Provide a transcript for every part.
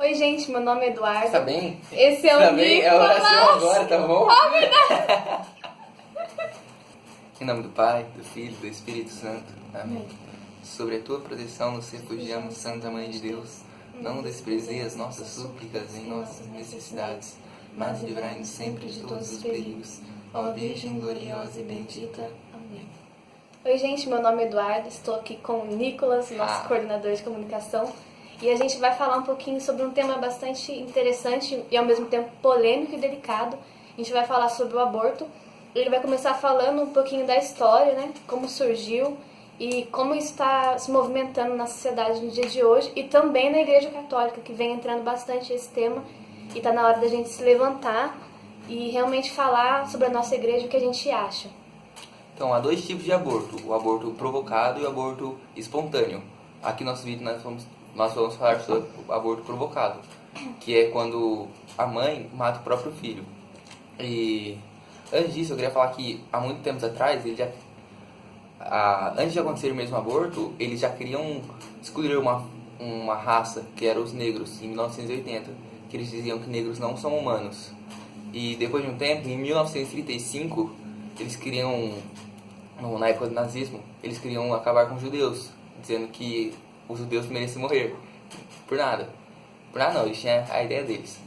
Oi, gente, meu nome é Eduardo. Tá bem? Esse é o Tá bem? É a Nicolas. oração agora, tá bom? Oh, verdade. Em nome do Pai, do Filho e do Espírito Santo. Amém. Sobre a tua proteção nos refugiamos, Santa Mãe de Deus. Não desprezei as nossas súplicas em nossas necessidades, mas livrai-nos sempre de todos os perigos. Ó Virgem gloriosa e bendita. Amém. Oi, gente, meu nome é Eduardo. Estou aqui com o Nicolas, nosso coordenador de comunicação. E a gente vai falar um pouquinho sobre um tema bastante interessante e ao mesmo tempo polêmico e delicado. A gente vai falar sobre o aborto. Ele vai começar falando um pouquinho da história, né? Como surgiu e como está se movimentando na sociedade no dia de hoje e também na Igreja Católica, que vem entrando bastante esse tema. E está na hora da gente se levantar e realmente falar sobre a nossa igreja, o que a gente acha. Então, há dois tipos de aborto: o aborto provocado e o aborto espontâneo. Aqui no nosso vídeo nós vamos falar sobre o aborto provocado, que é quando a mãe mata o próprio filho. E antes disso, eu queria falar que há muito tempos atrás, antes de acontecer mesmo o aborto, eles já queriam excluir uma raça, que era os negros, em 1980, que eles diziam que negros não são humanos. E depois de um tempo, em 1935, eles queriam, na época do nazismo, eles queriam acabar com os judeus, dizendo que os judeus mereciam morrer por nada. Por nada não, eles tinham a ideia deles.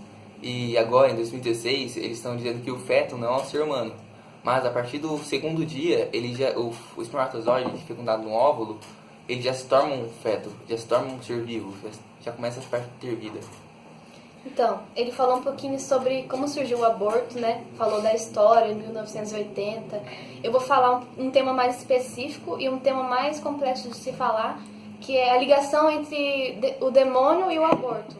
E agora, em 2016, eles estão dizendo que o feto não é um ser humano. Mas a partir do segundo dia, o espermatozoide fecundado no óvulo, ele já se torna um feto, já se torna um ser vivo, já começa a ter vida. Então, ele falou um pouquinho sobre como surgiu o aborto, né? Falou da história, em 1980. Eu vou falar um tema mais específico e um tema mais complexo de se falar, que é a ligação entre o demônio e o aborto.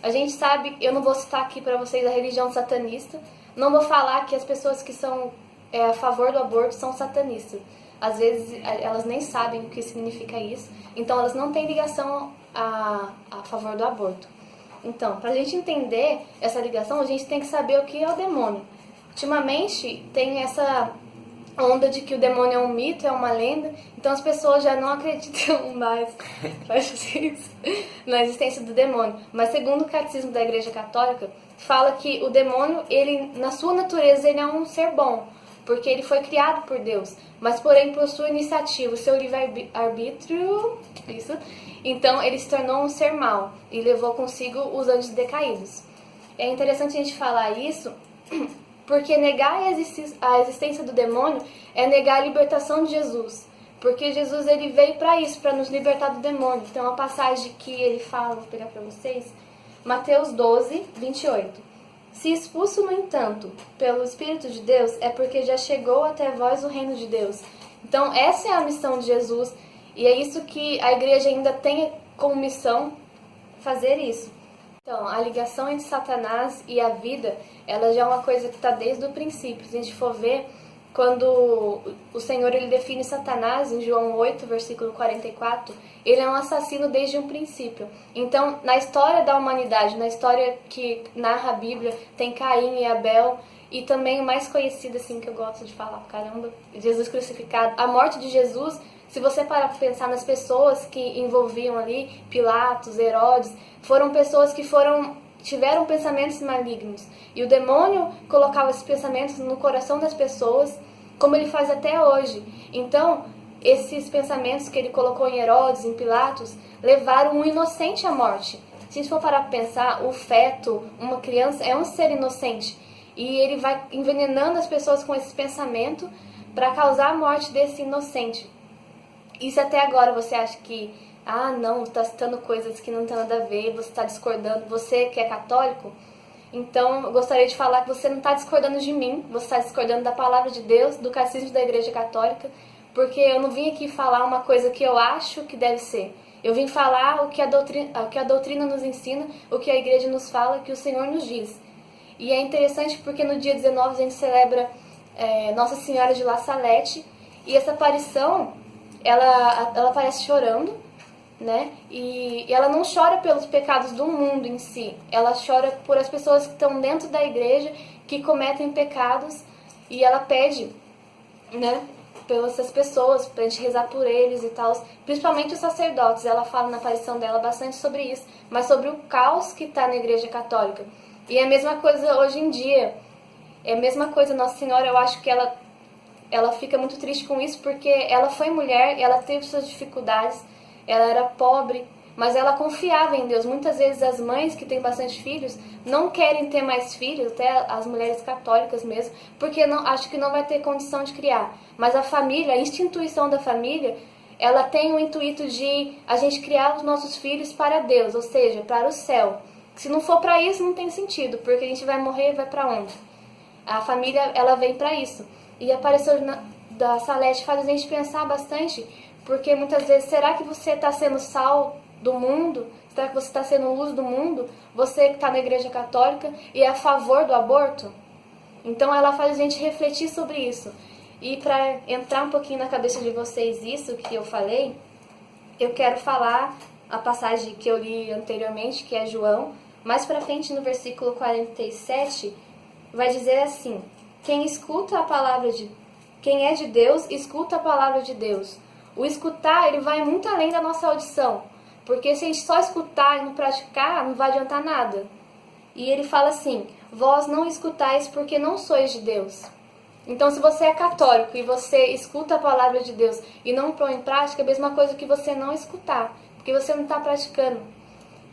A gente sabe, eu não vou citar aqui para vocês a religião satanista, não vou falar que as pessoas que são a favor do aborto são satanistas. Às vezes elas nem sabem o que significa isso, então elas não têm ligação a favor do aborto. Então, para a gente entender essa ligação, a gente tem que saber o que é o demônio. Ultimamente tem essa onda de que o demônio é um mito, é uma lenda, então as pessoas já não acreditam mais na existência do demônio. Mas segundo o Catecismo da Igreja Católica, fala que o demônio, ele, na sua natureza, ele é um ser bom, porque ele foi criado por Deus, mas porém por sua iniciativa, o seu livre-arbítrio, então ele se tornou um ser mau e levou consigo os anjos decaídos. É interessante a gente falar isso, porque negar a existência do demônio é negar a libertação de Jesus. Porque Jesus ele veio para isso, para nos libertar do demônio. Então a passagem que ele fala, vou pegar para vocês, Mateus 12, 28. Se expulso, no entanto, pelo Espírito de Deus, é porque já chegou até vós o reino de Deus. Então essa é a missão de Jesus e é isso que a igreja ainda tem como missão, fazer isso. Então, a ligação entre Satanás e a vida, ela já é uma coisa que está desde o princípio. Se a gente for ver, quando o Senhor ele define Satanás, em João 8, versículo 44, ele é um assassino desde um princípio. Então, na história da humanidade, na história que narra a Bíblia, tem Caim e Abel, e também o mais conhecido, assim, que eu gosto de falar, caramba, Jesus crucificado. A morte de Jesus, se você parar para pensar nas pessoas que envolviam ali, Pilatos, Herodes, foram pessoas que tiveram pensamentos malignos. E o demônio colocava esses pensamentos no coração das pessoas, como ele faz até hoje. Então, esses pensamentos que ele colocou em Herodes, em Pilatos, levaram um inocente à morte. Se a gente for parar para pensar, o feto, uma criança, é um ser inocente. E ele vai envenenando as pessoas com esse pensamento para causar a morte desse inocente. Isso até agora você acha que, não, está citando coisas que não tem nada a ver, você está discordando, você que é católico, então eu gostaria de falar que você não está discordando de mim, você está discordando da palavra de Deus, do catecismo da Igreja Católica, porque eu não vim aqui falar uma coisa que eu acho que deve ser. Eu vim falar o que a doutrina nos ensina, o que a Igreja nos fala, o que o Senhor nos diz. E é interessante porque no dia 19 a gente celebra Nossa Senhora de La Salette, e essa aparição, ela aparece chorando, né? E ela não chora pelos pecados do mundo em si, ela chora por as pessoas que estão dentro da igreja, que cometem pecados, e ela pede, né, pelas essas pessoas, pra gente rezar por eles e tal. Principalmente os sacerdotes, ela fala na aparição dela bastante sobre isso, mas sobre o caos que tá na Igreja Católica. E é a mesma coisa hoje em dia. É a mesma coisa, Nossa Senhora, eu acho que ela fica muito triste com isso, porque ela foi mulher, ela teve suas dificuldades, ela era pobre, mas ela confiava em Deus. Muitas vezes as mães que têm bastante filhos não querem ter mais filhos, até as mulheres católicas mesmo, porque acho que não vai ter condição de criar. Mas a família, a instituição da família, ela tem o intuito de a gente criar os nossos filhos para Deus, ou seja, para o céu. Se não for para isso, não tem sentido, porque a gente vai morrer e vai para onde? A família, ela vem para isso. E apareceu da Salete faz a gente pensar bastante, porque muitas vezes, será que você está sendo sal do mundo? Será que você está sendo luz do mundo? Você que está na Igreja Católica e é a favor do aborto? Então ela faz a gente refletir sobre isso. E para entrar um pouquinho na cabeça de vocês isso que eu falei, eu quero falar a passagem que eu li anteriormente, que é João. Mais para frente, no versículo 47, vai dizer assim: quem é de Deus, escuta a palavra de Deus. O escutar, ele vai muito além da nossa audição. Porque se a gente só escutar e não praticar, não vai adiantar nada. E ele fala assim: vós não escutais porque não sois de Deus. Então, se você é católico e você escuta a palavra de Deus e não põe em prática, é a mesma coisa que você não escutar, porque você não está praticando.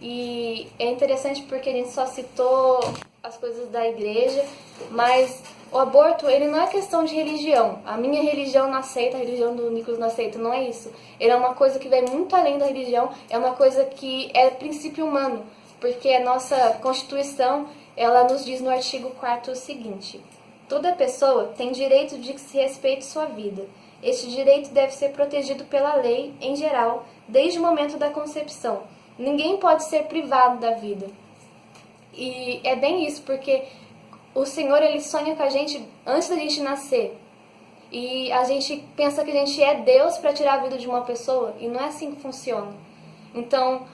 E é interessante porque a gente só citou as coisas da igreja, mas o aborto, ele não é questão de religião. A minha religião não aceita, a religião do Nicolas não aceita, não é isso. Ele é uma coisa que vai muito além da religião, é uma coisa que é princípio humano, porque a nossa Constituição, ela nos diz no artigo 4º o seguinte: toda pessoa tem direito de que se respeite sua vida. Este direito deve ser protegido pela lei, em geral, desde o momento da concepção. Ninguém pode ser privado da vida. E é bem isso, porque o Senhor, ele sonha com a gente antes da gente nascer. E a gente pensa que a gente é Deus para tirar a vida de uma pessoa, e não é assim que funciona. Então,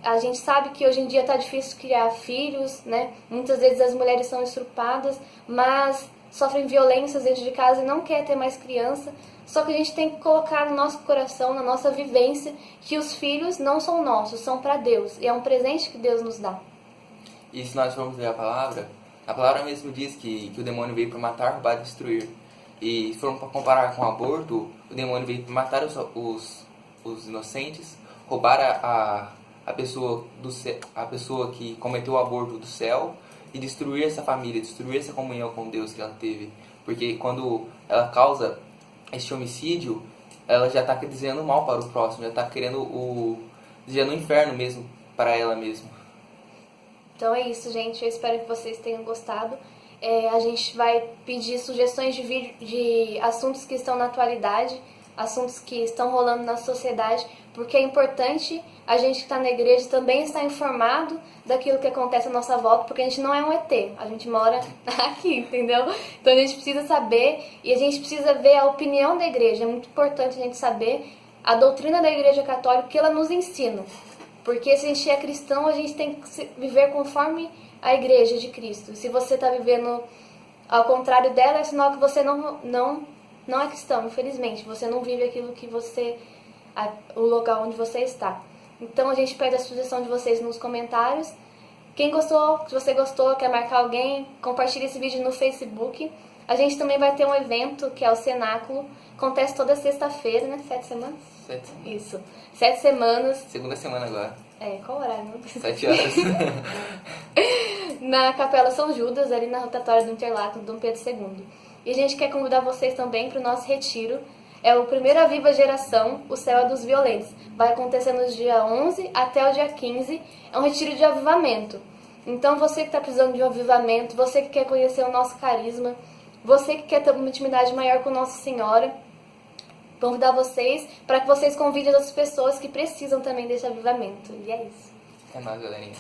a gente sabe que hoje em dia está difícil criar filhos, né? Muitas vezes as mulheres são estrupadas, mas sofrem violências dentro de casa e não quer ter mais criança. Só que a gente tem que colocar no nosso coração, na nossa vivência, que os filhos não são nossos, são para Deus. E é um presente que Deus nos dá. E se nós formos ler a palavra mesmo diz que o demônio veio para matar, roubar e destruir. E se formos para comparar com o aborto, o demônio veio para matar os inocentes, roubar a pessoa que cometeu o aborto do céu e destruir essa família, destruir essa comunhão com Deus que ela teve. Porque quando ela causa este homicídio, ela já está dizendo mal para o próximo, já está querendo dizendo o inferno mesmo para ela mesma. Então é isso, gente. Eu espero que vocês tenham gostado. A gente vai pedir sugestões de vídeo de assuntos que estão na atualidade, assuntos que estão rolando na sociedade, porque é importante a gente que está na igreja também estar informado daquilo que acontece à nossa volta, porque a gente não é um ET, a gente mora aqui, entendeu? Então a gente precisa saber e a gente precisa ver a opinião da igreja. É muito importante a gente saber a doutrina da Igreja Católica, que ela nos ensina. Porque se a gente é cristão, a gente tem que viver conforme a Igreja de Cristo. Se você está vivendo ao contrário dela, é sinal que você não é cristão, infelizmente. Você não vive aquilo que o local onde você está. Então a gente pede a sugestão de vocês nos comentários. Quem gostou, se você gostou, quer marcar alguém, compartilhe esse vídeo no Facebook. A gente também vai ter um evento que é o Cenáculo. Acontece toda sexta-feira, né? 7 semanas? 7 semanas. Isso. 7 semanas. Segunda semana agora. Qual horário? 7 horas. Na Capela São Judas, ali na rotatória do Interlagos, Dom Pedro II. E a gente quer convidar vocês também para o nosso retiro. É o primeiro Viva Geração, o Céu é dos Violentos. Vai acontecer no dia 11 até o dia 15. É um retiro de avivamento. Então você que está precisando de um avivamento, você que quer conhecer o nosso carisma, você que quer ter uma intimidade maior com Nossa Senhora, convidar vocês para que vocês convidem as outras pessoas que precisam também desse avivamento. E é isso. É nóis, galerinha.